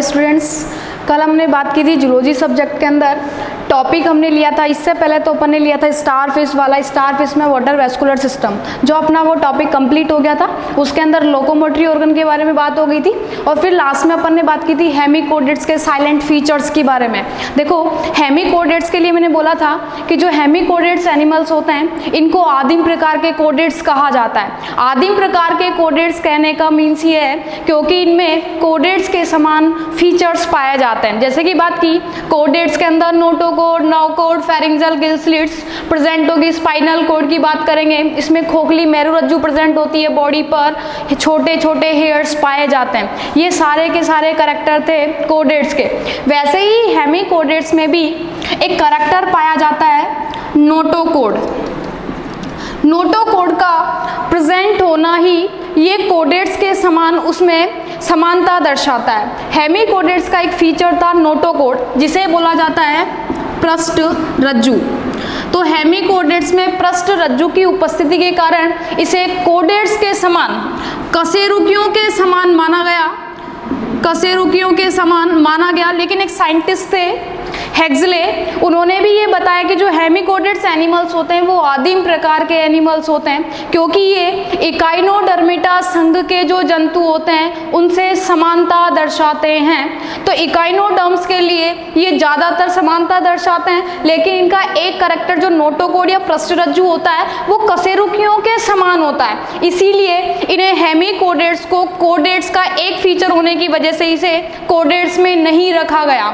Students, कल हमने बात की थी जूलॉजी सब्जेक्ट के अंदर। टॉपिक हमने लिया था, इससे पहले तो अपन ने लिया था स्टार फिश वाला। स्टार फिश में वाटर वेस्कुलर सिस्टम, जो अपना वो टॉपिक कंप्लीट हो गया था। उसके अंदर लोकोमोटरी ऑर्गन के बारे में बात हो गई थी। और फिर लास्ट में अपन ने बात की थी हेमिकोडेट्स के साइलेंट फीचर्स के बारे में। देखो, हेमिकोडेट्स के लिए मैंने बोला था कि जो हेमिकोडेट्स एनिमल्स होते हैं, इनको आदिम प्रकार के कोडेट्स कहा जाता है। आदिम प्रकार के कोडेट्स कहने का मीन्स ये है क्योंकि इनमें कोडेट्स के समान फीचर्स पाए जाते हैं। जैसे कि बात की, कोडेट्स के अंदर नोटोकोड, नोकोड, फेरिंजियल गिल स्लिट्स प्रेजेंट होगी। स्पाइनल कोड की बात करेंगे, इसमें खोखली मेरुरज्जु प्रेजेंट होती है बॉडी पर, छोटे छोटे हेयर्स पाए जाते हैं। ये सारे के सारे कैरेक्टर थे कोडेट्स के। वैसे ही हेमिकोडेट्स में भी एक कैरेक्टर पाया जाता है, नोटोकोड। नोटोकोड का प्रेजेंट होना ही ये कोडेट्स के समान उसमें समानता दर्शाता है। हेमिकोडेट्स का एक फीचर था नोटोकोड, जिसे बोला जाता है पृष्ठ रज्जु। तो हेमिकोडेट्स में पृष्ठ रज्जु की उपस्थिति के कारण इसे कोडेट्स के समान, कशेरुकियों के समान माना गया। कशेरुकियों के समान माना गया। लेकिन एक साइंटिस्ट थे हेक्सले, उन्होंने भी ये बताया कि जो हेमिकोडेट्स एनिमल्स होते हैं वो आदिम प्रकार के एनिमल्स होते हैं, क्योंकि ये इकाइनोडर्मिटा संघ के जो जंतु होते हैं उनसे समानता दर्शाते हैं। तो इकाइनोडर्म्स के लिए ये ज़्यादातर समानता दर्शाते हैं, लेकिन इनका एक कैरेक्टर जो नोटोकोड या पृष्ठरज्जु होता है वो कशेरुकियों के समान होता है। इसीलिए इन्हें हेमिकोडेट्स को कोडेट्स का एक फीचर होने की वजह से इसे कोडेट्स में नहीं रखा गया।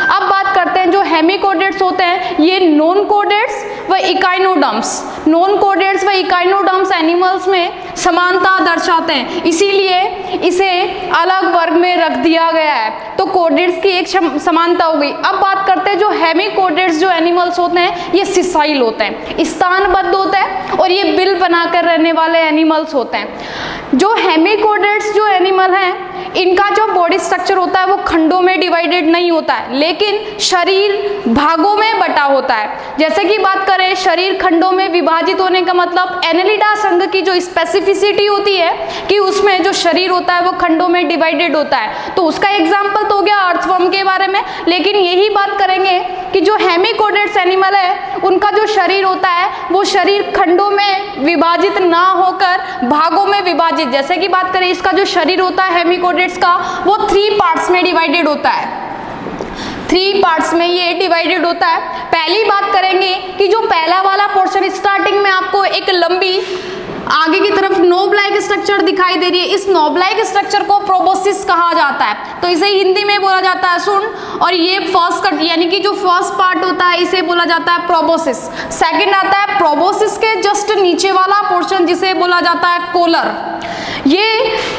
अब बात करते हैं जो हेमिकोडेट्स होते हैं, ये नॉन कोडेट्स व इकाइनोडर्म्स, नॉन कोडेट्स व इकाइनोडर्म्स एनिमल्स में समानता दर्शाते हैं, इसीलिए इसे अलग वर्ग में रख दिया गया है। तो कोडेट्स की एक समानता हो गई। अब बात करते हैं जो हेमिकोडेट्स जो एनिमल्स होते हैं, ये सिसाइल होते हैं, स्थानबद्ध होते हैं और ये बिल बनाकर रहने वाले एनिमल्स होते हैं। जो हेमिकोडेट्स जो एनिमल हैं, इनका जो बॉडी स्ट्रक्चर होता है वो खंडों में डिवाइडेड नहीं होता है, लेकिन शरीर भागों में बटा होता है। जैसे कि बात करें शरीर खंडों में विभाजित होने का मतलब, एनेलिडा संघ की जो स्पेसिफिसिटी होती है कि उसमें जो शरीर होता है वो खंडों में डिवाइडेड होता है। तो उसका एग्जाम्पल तो हो गया अर्थवर्म के बारे में। लेकिन यही बात करेंगे कि जो हेमिकोडेट्स एनिमल है उनका जो शरीर होता है वो शरीर खंडों में विभाजित ना होकर भागों में विभाजित, जैसे कि बात करें इसका जो शरीर होता है हेमिकोडेट्स का वो 3 पार्ट्स में डिवाइडेड होता है। 3 पार्ट्स में ये डिवाइडेड होता है। पहली बात करेंगे कि जो पहला वाला पोर्शन, स्टार्टिंग में आपको एक लंबी आगे की तरफ नोब लाइक स्ट्रक्चर दिखाई दे रही है, इस नोब लाइक स्ट्रक्चर को प्रोबोसिस कहा जाता है। तो इसे हिंदी में बोला जाता है सुन, और ये फर्स्ट कट यानी कि जो फर्स्ट पार्ट होता है इसे बोला जाता है प्रोबोसिस। सेकंड आता है प्रोबोसिस के जस्ट नीचे वाला पोर्शन जिसे बोला जाता है कोलर। ये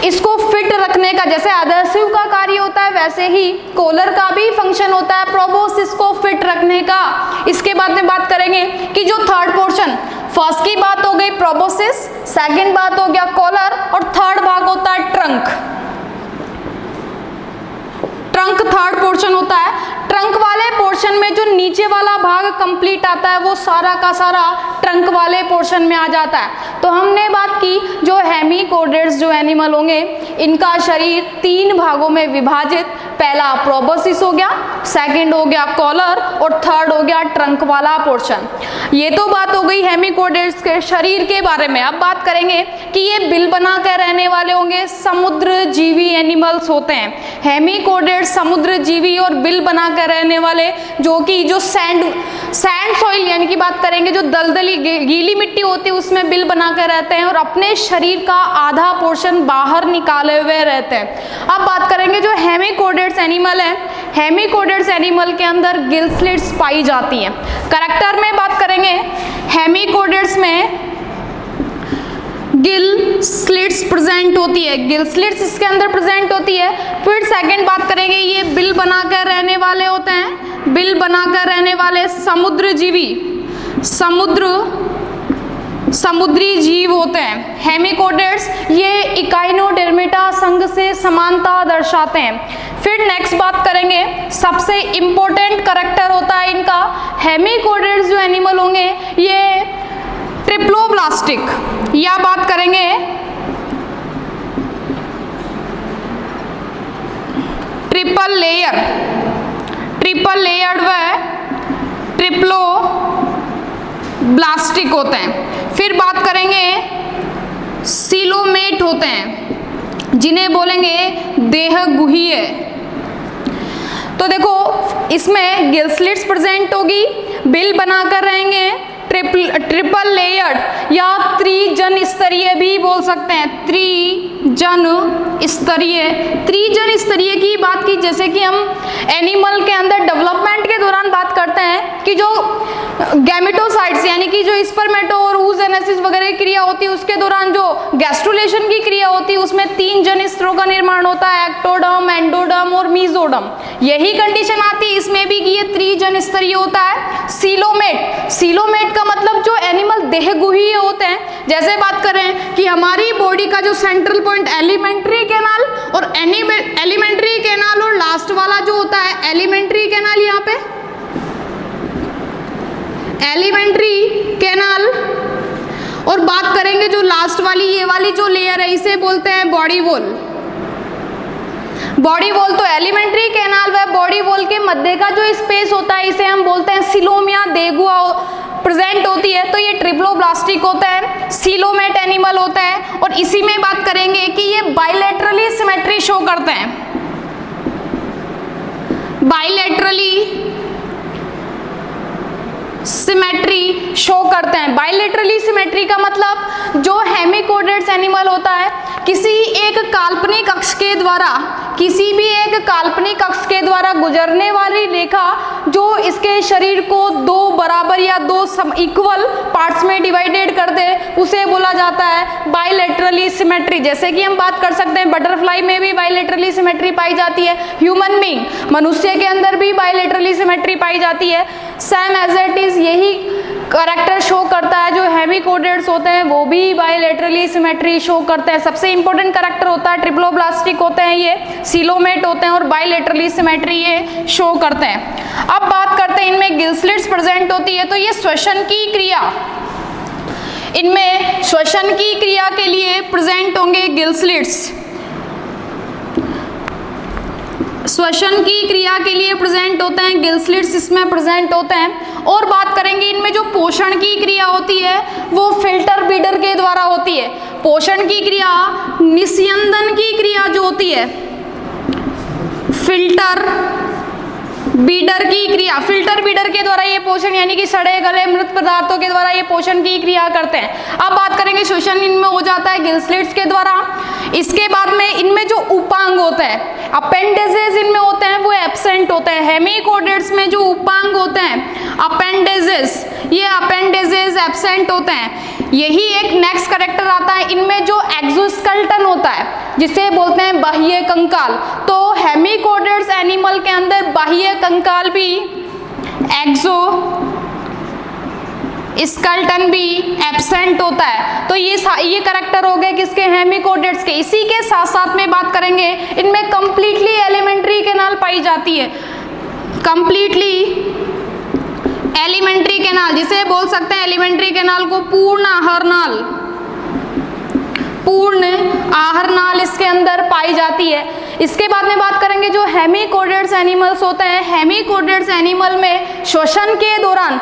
इसको फिट रखने का, जैसे एडहेसिव का कार्य होता है वैसे ही कोलर का भी फंक्शन होता है प्रोबोसिस को फिट रखने का। इसके बाद में बात करेंगे कि जो थर्ड पोर्शन, फर्स्ट की बात हो गई प्रोबोसिस, सेकंड बात हो गया कॉलर, और थर्ड भाग होता है ट्रंक। ट्रंक थर्ड पोर्शन होता है। ट्रंक वाले पोर्शन में जो नीचे वाला भाग कंप्लीट आता है वो सारा का सारा ट्रंक वाले पोर्शन में आ जाता है। तो हमने बात की जो हेमिकोडेट्स जो एनिमल होंगे इनका शरीर 3 भागों में विभाजित, पहला प्रोबोसिस हो गया, सेकंड हो गया कॉलर और थर्ड हो गया ट्रंक वाला पोर्शन। ये तो बात हो गई हेमिकोडेट्स के शरीर के बारे में। अब बात करेंगे कि ये बिल बना कर रहने वाले होंगे, समुद्र जीवी एनिमल्स होते हैं। हेमिकोडेट्स समुद्र जीवी और बिल बना कर रहने वाले, जो कि जो सैंड सॉइल यानी कि बात करेंगे जो दलदली गीली मिट्टी होती है उसमें बिल बना कर रहते हैं और अपने शरीर का आधा पोर्शन बाहर निकाले हुए रहते हैं। अब बात करेंगे जो हेमिकोडेट्स एनिमल है, हेमिकोडेट्स एनिमल के अंदर गिल स्लिट्स पाई जाती हैं। कैरेक्टर में बात करेंगे, हेमिकोडेट्स में गिल स्लिट्स प्रेजेंट होती है, गिल स्लिट्स इसके अंदर प्रेजेंट होती है। फिर सेकंड बात करेंगे, ये बिल बनाकर रहने वाले होते हैं, बिल बनाकर रहने वाले समुद्र जीवी, समुद्री जीव होते हैं। हेमिकोडेट्स ये इकाइनोडर्मिटा संघ से समानता दर्शाते हैं। फिर नेक्स्ट बात करेंगे, सबसे इंपॉर्टेंट कैरेक्टर होता है इनका, हेमिकोडेट्स जो एनिमल होंगे ये ट्रिप्लोब्लास्टिक, या बात करेंगे ट्रिपल लेयर्ड व ट्रिप्लोब्लास्टिक होते हैं। फिर बात करेंगे सीलोमेट होते हैं, जिन्हें बोलेंगे देहगुहीय। तो देखो इसमें गिल स्लिट्स प्रेजेंट होगी, बिल बनाकर रहेंगे, ट्रिपल लेयर्ड या त्रिजन स्तरीय भी बोल सकते हैं, त्रिजन स्तरीय की बात की, जैसे कि हम एनिमल के अंदर डेवलपमेंट के दौरान बात करते हैं कि जो गैमेटोसाइट्स यानी कि जो स्पर्मेटो और oogenesis वगैरह क्रिया होती है, उसके दौरान जो गैस्ट्रुलेशन की क्रिया होती है उसमें 3 जन स्तरों का निर्माण होता है, एक्टोडर्म, एंडोडर्म और मीजोडर्म। यही कंडीशन आती है इसमें भी कि ये त्रिजन स्तरीय होता है। सीलोमेट का मतलब जो एनिमल देहगुहीय होते हैं, जैसे बात करें कि हमारी बॉडी का जो सेंट्रल पॉइंट एलिमेंट्री कैनाल और एलिमेंट्री कैनाल और लास्ट वाला जो होता है एलिमेंट्री कैनाल, यहाँ पे एलिमेंट्री कैनाल, और बात करेंगे जो लास्ट वाली ये वाली जो लेयर है इसे बोलते हैं बॉडी वॉल। बॉडी वॉल तो एलिमेंट्री कैनाल व बॉडी वॉल के मध्य का जो स्पेस होता है इसे हम बोलते हैं सीलोम या देगुआ प्रेजेंट होती है, तो ये ट्रिप्लोब्लास्टिक होता है, सीलोमेट एनिमल होता है। और इसी में बात करेंगे कि ये बाइलेटरली सिमेट्री शो करते हैं, बाइलेटरली सिमेट्री शो करते हैं। बाइलेटरली सिमेट्री का मतलब जो हेमिकोडेट्स एनिमल होता है किसी एक काल्पनिक अक्ष के द्वारा गुजरने वाली रेखा जो इसके शरीर को 2 बराबर या 2 इक्वल पार्ट्स में डिवाइडेड कर दे उसे बोला जाता है बाइलेटरली सिमेट्री। जैसे कि हम बात कर सकते हैं बटरफ्लाई में भी बाइलेटरली सिमेट्री पाई जाती है, ह्यूमन बीइंग मनुष्य के अंदर भी बाइलेटरली सिमेट्री पाई जाती है। सेम एज इट इज यही करेक्टर शो करता है, जो हेमिकोडेट्स होते हैं वो भी बाइलेटरली सिमेट्री शो करते हैं। सबसे इंपॉर्टेंट करेक्टर होता है ट्रिप्लोब्लास्टिक होते हैं, ये सीलोमेट होते हैं और बाइलेटरली सिमेट्री ये शो करते हैं। अब बात करते हैं इनमें गिल स्लिट्स प्रेजेंट होती है, तो ये श्वसन की क्रिया, इनमें श्वसन की क्रिया के लिए प्रेजेंट होंगे गिल स्लिट्स, श्वसन की क्रिया के लिए प्रेजेंट होते हैं गिल स्लिट्स, इसमें प्रेजेंट होते हैं। और बात करेंगे इनमें जो पोषण की क्रिया होती है वो फिल्टर बीडर के द्वारा होती है। पोषण की क्रिया निस्यंदन की क्रिया जो होती है, फिल्टर बीडर की क्रिया, फिल्टर बीडर के द्वारा ये पोषण यानी कि सड़े गले मृत पदार्थों के द्वारा ये पोषण की क्रिया करते हैं। अब बात करेंगे श्वसन इनमें हो जाता है गिल स्लिट्स के द्वारा। इसके बाद में इनमें जो उपांग होता है, अपेंडेजेस इनमें होते हैं वो एब्सेंट होते हैं। हेमिकोडेट्स में जो उपांग होते हैं अपेंडेजेस, ये अपेंडेजेस एब्सेंट होते हैं। यही एक नेक्स्ट कैरेक्टर आता है, इनमें जो एक्सोस्केलेटन होता है जिसे बोलते हैं बाह्य कंकाल, तो हेमिकोडेट्स एनिमल के अंदर बाह्य कंकाल भी, एक्सोस्केलेटन भी एब्सेंट होता है। तो ये कैरेक्टर हो गए किसके, हेमिकोडेट्स के। इसी के साथ साथ में बात करेंगे इनमें कंप्लीटली एलिमेंट्री कैनाल पाई जाती है, कंप्लीटली एलिमेंट्री कैनाल, जिसे बोल सकते हैं एलिमेंट्री कैनाल को पूर्ण आहर नाल इसके अंदर पाई जाती है। इसके बाद में बात करेंगे जो हेमिकोडेट्स एनिमल्स होते हैं, हेमिकोडेट्स एनिमल में श्वसन के दौरान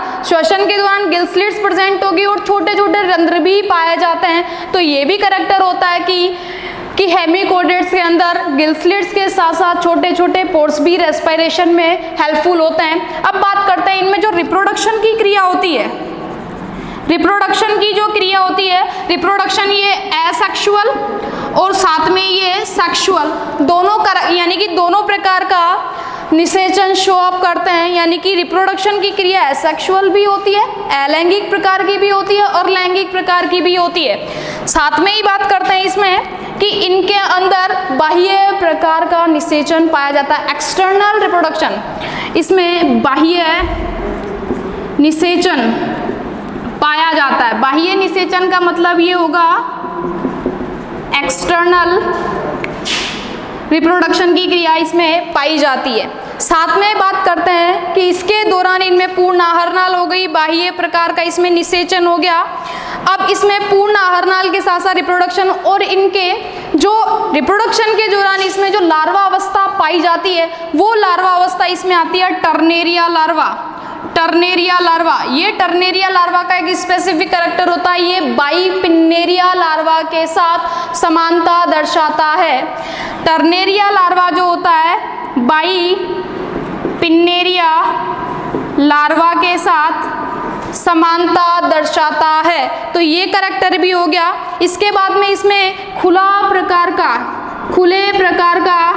गिल स्लिट्स प्रेजेंट होगी और छोटे छोटे रंध्र भी पाए जाते हैं। तो ये भी कैरेक्टर होता है कि हेमिकोडेट्स के अंदर गिल स्लिट्स के साथ साथ छोटे छोटे पोर्स भी रेस्पिरेशन में हेल्पफुल होते हैं। अब बात करते हैं इनमें जो रिप्रोडक्शन की क्रिया होती है, रिप्रोडक्शन की जो क्रिया होती है, रिप्रोडक्शन ये एसेक्सुअल और साथ में ये सेक्सुअल दोनों यानी कि दोनों प्रकार का निषेचन शो अप करते हैं। यानी कि रिप्रोडक्शन की क्रिया एसेक्सुअल भी होती है, अलैंगिक प्रकार की भी होती है और लैंगिक प्रकार की भी होती है। साथ में ही बात करते हैं इसमें कि इनके अंदर बाह्य प्रकार का निषेचन पाया जाता है, एक्सटर्नल रिप्रोडक्शन, इसमें बाह्य निषेचन पाया जाता है। बाह्य निषेचन का मतलब ये होगा एक्सटर्नल रिप्रोडक्शन की क्रिया इसमें पाई जाती है। साथ में बात करते हैं कि इसके दौरान इनमें पूर्ण आहरनाल हो गई, बाह्य प्रकार का इसमें निषेचन हो गया। अब इसमें पूर्ण आहरनाल के साथ साथ रिप्रोडक्शन और इनके जो रिप्रोडक्शन के दौरान इसमें जो लार्वा अवस्था पाई जाती है वो लार्वा अवस्था इसमें आती है टर्नेरिया लार्वा। टर्नेरिया लार्वा, ये टर्नेरिया लार्वा का एक स्पेसिफिक कैरेक्टर होता है, ये बाइपिन्नेरिया लार्वा के साथ समानता दर्शाता है। टर्नेरिया लार्वा जो होता है बाइपिन्नेरिया लार्वा के साथ समानता दर्शाता है, तो ये कैरेक्टर भी हो गया। इसके बाद में इसमें खुले प्रकार का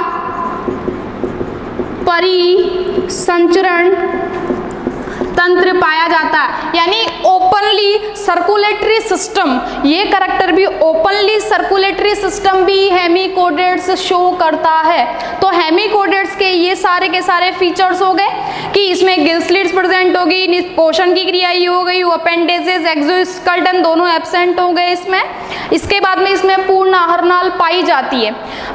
परिसंचरण तंत्र पाया जाता है, यानी ओपनली सर्कुलेटरी सिस्टम, ये कैरेक्टर भी ओपनली सर्कुलेटरी सिस्टम भी हेमिकोडेट्स शो करता है। तो हेमिकोडेट्स के ये सारे के सारे फीचर्स हो गए कि इसमें गिल स्लिट्स प्रेजेंट होगी, पोषण की क्रिया ये हो गई, अपेंडेजेस एक्सोस्केलेटन दोनों एब्सेंट हो गए इसमें। इसके बाद में इसमें पूर्ण आहार नाल पाई जाती है।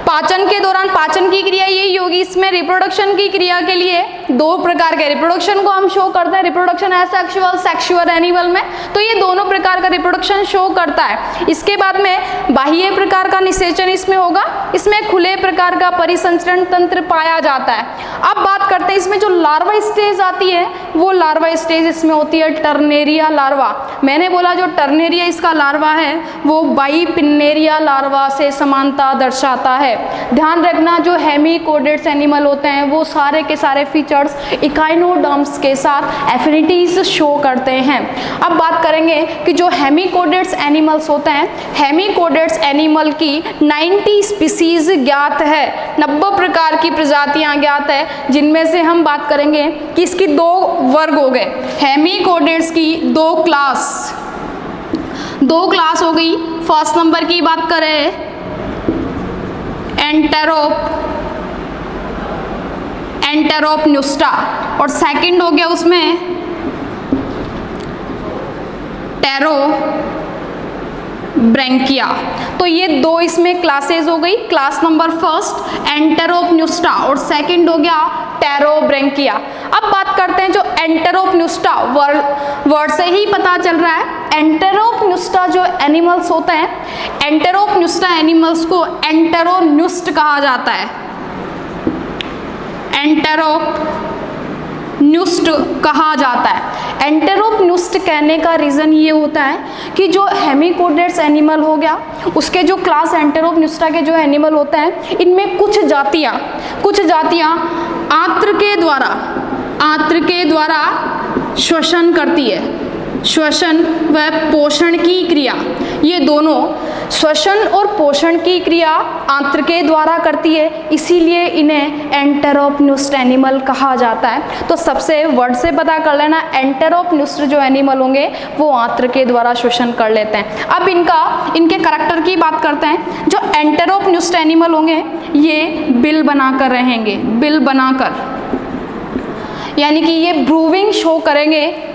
पाचन के दौरान पाचन की क्रिया यही होगी। इसमें रिप्रोडक्शन की क्रिया के लिए दो प्रकार के रिप्रोडक्शन को हम शो करते हैं, रिप्रोडक्शन एसेक्सुअल, सेक्सुअल एनिमल में, तो ये दोनों प्रकार का रिप्रोडक्शन शो करता है। इसके बाद में बाह्य प्रकार का निषेचन इसमें होगा, इसमें खुले प्रकार का परिसंचरण तंत्र पाया जाता है। अब बात करते हैं इसमें जो लार्वा स्टेज आती है, वो लार्वा स्टेज इसमें होती है टर्नेरिया लार्वा। मैंने बोला जो टर्नेरिया इसका लार्वा है वो बाइपिन्नेरिया लार्वा से समानता दर्शाता है। ध्यान रखना जो हेमिकोडेट्स एनिमल होते हैं वो सारे के सारे फीचर्स इकाइनोडर्म्स के साथ एफिनिटीज शो करते हैं। अब बात करेंगे कि जो हेमिकोडेट्स एनिमल्स होते हैं, हेमिकोडेट्स एनिमल की 90 स्पीसीज ज्ञात है, 90 प्रकार की प्रजातियां ज्ञात है, जिनमें से हम बात करेंगे कि इसकी दो वर्ग हो गए। हेमिकोडेट्स की दो क्लास हो गई। फर्स्ट नंबर की बात करें एंटेरोपन्यूस्टा और सेकंड हो गया उसमें टेरोब्रैंकिया। तो ये दो इसमें क्लासेस हो गई। क्लास नंबर फर्स्ट एंटेरोपन्यूस्टा और सेकंड हो गया टेरोब्रैंकिया। अब बात करते हैं जो एंटेरोपन्यूस्टा, वर्ड से ही पता चल रहा है, एंटेरोपन्यूस्टा जो एनिमल्स होते हैं, एंटेरोपन्यूस्टा एनिमल्स को एंटेरोन्यूस्ट कहा जाता है। एंटेरोन्यूस्ट कहा जाता है। एंटेरोपन्यूस्ट कहने का रीज़न ये होता है कि जो हेमिकोडेट्स एनिमल हो गया, उसके जो क्लास एंटेरोपन्यूस्टा के जो एनिमल होते हैं, इनमें कुछ जातियाँ आंत्र के द्वारा श्वसन करती है। श्वसन व पोषण की क्रिया, ये दोनों श्वसन और पोषण की क्रिया आंत्र के द्वारा करती है, इसीलिए इन्हें एंटेरोपन्यूस्ट एनिमल कहा जाता है। तो सबसे वर्ड से पता कर लेना, एंटेरोपन्यूस्ट जो एनिमल होंगे वो आंत्र के द्वारा श्वसन कर लेते हैं। अब इनके करैक्टर की बात करते हैं। जो एंटेरोपन्यूस्ट एनिमल होंगे ये बिल बनाकर रहेंगे, बिल बनाकर, यानी कि ये ब्रूविंग शो करेंगे,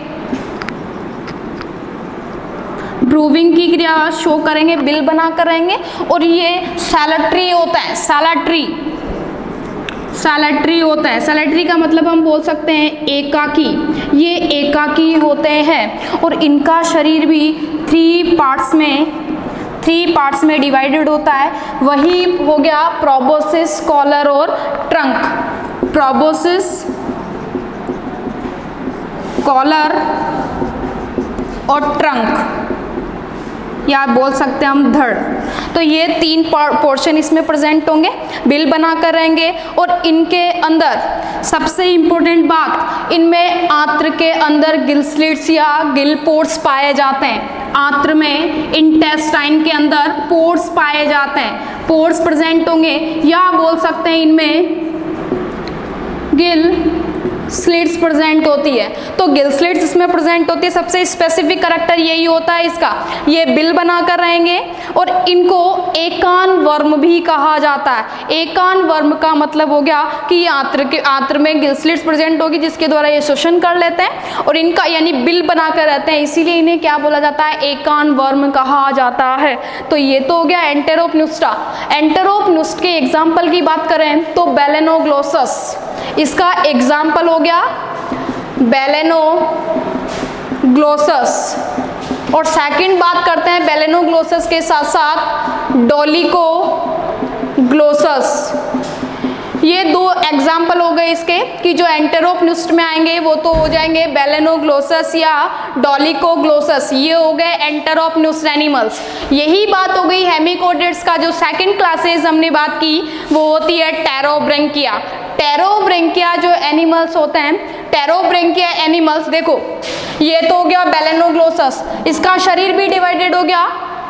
ब्रूविंग की क्रिया शो करेंगे, बिल बनाकर रहेंगे। और ये सैलेटरी होता है, सैलेटरी होता है। सैलेटरी का मतलब हम बोल सकते हैं एकाकी, ये एकाकी होते हैं। और इनका शरीर भी 3 पार्ट्स में डिवाइडेड होता है। वही हो गया प्रोबोसिस, कॉलर और ट्रंक। प्रोबोसिस, कॉलर और ट्रंक, या बोल सकते हैं हम धड़। तो ये 3 पोर्शन इसमें प्रेजेंट होंगे, बिल बनाकर रहेंगे। और इनके अंदर सबसे इम्पोर्टेंट बात, इनमें आंत्र के अंदर गिल स्लिट्स या गिल पोर्ट्स पाए जाते हैं। आंत्र में इंटेस्टाइन के अंदर पोर्ट्स पाए जाते हैं, पोर्ट्स प्रेजेंट होंगे, या बोल सकते हैं इनमें गिल स्लिट्स प्रेजेंट होती है। तो गिल स्लिट्स इसमें प्रेजेंट होती है। सबसे स्पेसिफिक करैक्टर यही होता है इसका, ये बिल बनाकर रहेंगे। और इनको एकान वर्म भी कहा जाता है। एकान वर्म का मतलब हो गया कि ये आंत्र में गिल स्लिट्स प्रेजेंट होगी, जिसके द्वारा ये शोषण कर लेते हैं और इनका यानी बिल बनाकर रहते हैं, इसीलिए इन्हें क्या बोला जाता है, एकान वर्म कहा जाता है। तो ये तो हो गया एंटेरोपन्यूस्टा। एंटेरोपन्यूस्ट के एग्जाम्पल की बात करें तो बेलेनोग्लोसस, इसका एग्जाम्पल हो गया बेलेनोग्लोसस। और सेकंड बात करते हैं बेलेनोग्लोसस के साथ साथ डोलिकोग्लोसस। ये दो एग्जाम्पल हो गए इसके कि जो एंटेरोपन्यूस्ट में आएंगे वो तो हो जाएंगे बेलेनोग्लोसस या डॉलिकोग्लोसस, ये हो गए एंटेरोपन्यूस्ट एनिमल्स। यही बात हो गई हेमिकोडेट्स का जो सेकंड क्लासेस हमने बात की वो होती है टेरोब्रेंकिया। टेरोब्रेंकिया जो एनिमल्स होते हैं, टेरोब्रेंकिया एनिमल्स, देखो ये तो हो गया बेलेनोग्लोसस, इसका शरीर भी डिवाइडेड हो गया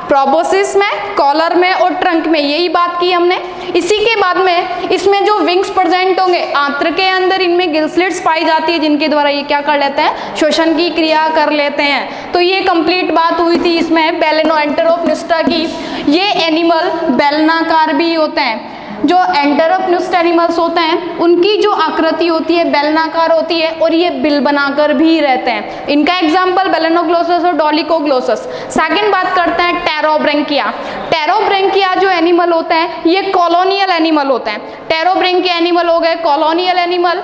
प्रोबोसिस में, कॉलर में और ट्रंक में, यही बात की हमने। इसी के बाद में इसमें जो विंग्स प्रेजेंट होंगे, आंत्र के अंदर इनमें गिल स्लिट्स पाई जाती है जिनके द्वारा ये क्या कर लेते हैं, श्वसन की क्रिया कर लेते हैं। तो ये कंप्लीट बात हुई थी इसमें बेलेनो एंटेरोपन्यूस्टा की। ये एनिमल बेलनाकार भी होते हैं। जो एंटेरोपन्यूस्ट एनिमल्स होते हैं उनकी जो आकृति होती है बेलनाकार होती है और ये बिल बनाकर भी रहते हैं। इनका एग्जाम्पल बेलेनोग्लोसस और डॉलिकोग्लोसस। सेकंड बात करते हैं टेरोब्रेंकिया। टेरोब्रेंकिया जो एनिमल होते हैं ये कॉलोनियल एनिमल होते हैं। टेरोब्रेंकिया एनिमल हो गए कॉलोनियल एनिमल।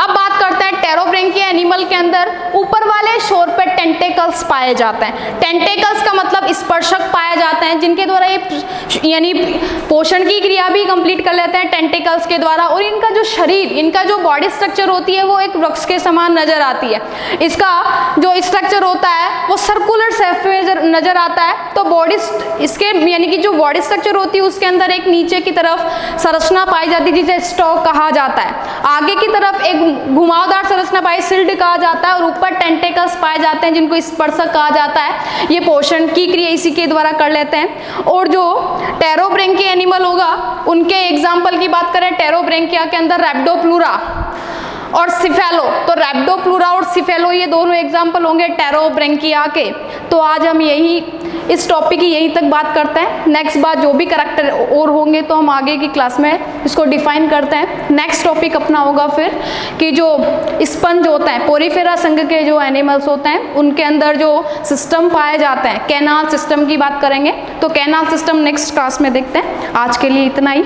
अब बात करते हैं टेरोब्रेंकिया एनिमल के अंदर ऊपर वाले शोर पे टेंटेकल्स पाए जाते हैं। टेंटेकल्स का मतलब स्पर्शक पाए जाते हैं जिनके द्वारा ये यानी पोषण की क्रिया भी कंप्लीट कर लेते हैं टेंटेकल्स के द्वारा। और इनका जो शरीर, इनका जो बॉडी स्ट्रक्चर होती है वो एक वृक्ष के समान नजर आती है। इसका जो स्ट्रक्चर होता है वो सर्कुलर शेप में नजर आता है। तो बॉडी इसके यानी कि जो बॉडी स्ट्रक्चर होती है उसके अंदर एक नीचे की तरफ संरचना पाई जाती है जिसे स्टॉक कहा जाता है। आगे की तरफ एक घुमावदार संरचना पाई सिल्ड कहा जाता है और ऊपर टेंटेकल्स पाए जाते हैं जिनको स्पर्शक कहा जाता है। ये पोषण की क्रिया इसी के द्वारा कर लेते हैं। और जो टेरोब्रेंकिया एनिमल होगा उनके एग्जाम्पल की बात करें, टेरोब्रेंकिया के अंदर रैप्डोप्लूरा और सिफेलो, तो रैप्डोप्लूरा और सिफेलो ये दोनों एग्जाम्पल होंगे टेरोब्रेंकिया के। तो आज हम यही इस टॉपिक की यहीं तक बात करते हैं। नेक्स्ट बात जो भी करैक्टर और होंगे तो हम आगे की क्लास में इसको डिफाइन करते हैं। नेक्स्ट टॉपिक अपना होगा फिर कि जो स्पंज होते हैं, पोरीफेरा संघ के जो एनिमल्स होते हैं उनके अंदर जो सिस्टम पाए जाते हैं, कैनाल सिस्टम की बात करेंगे। तो कैनाल सिस्टम नेक्स्ट क्लास में देखते हैं। आज के लिए इतना ही।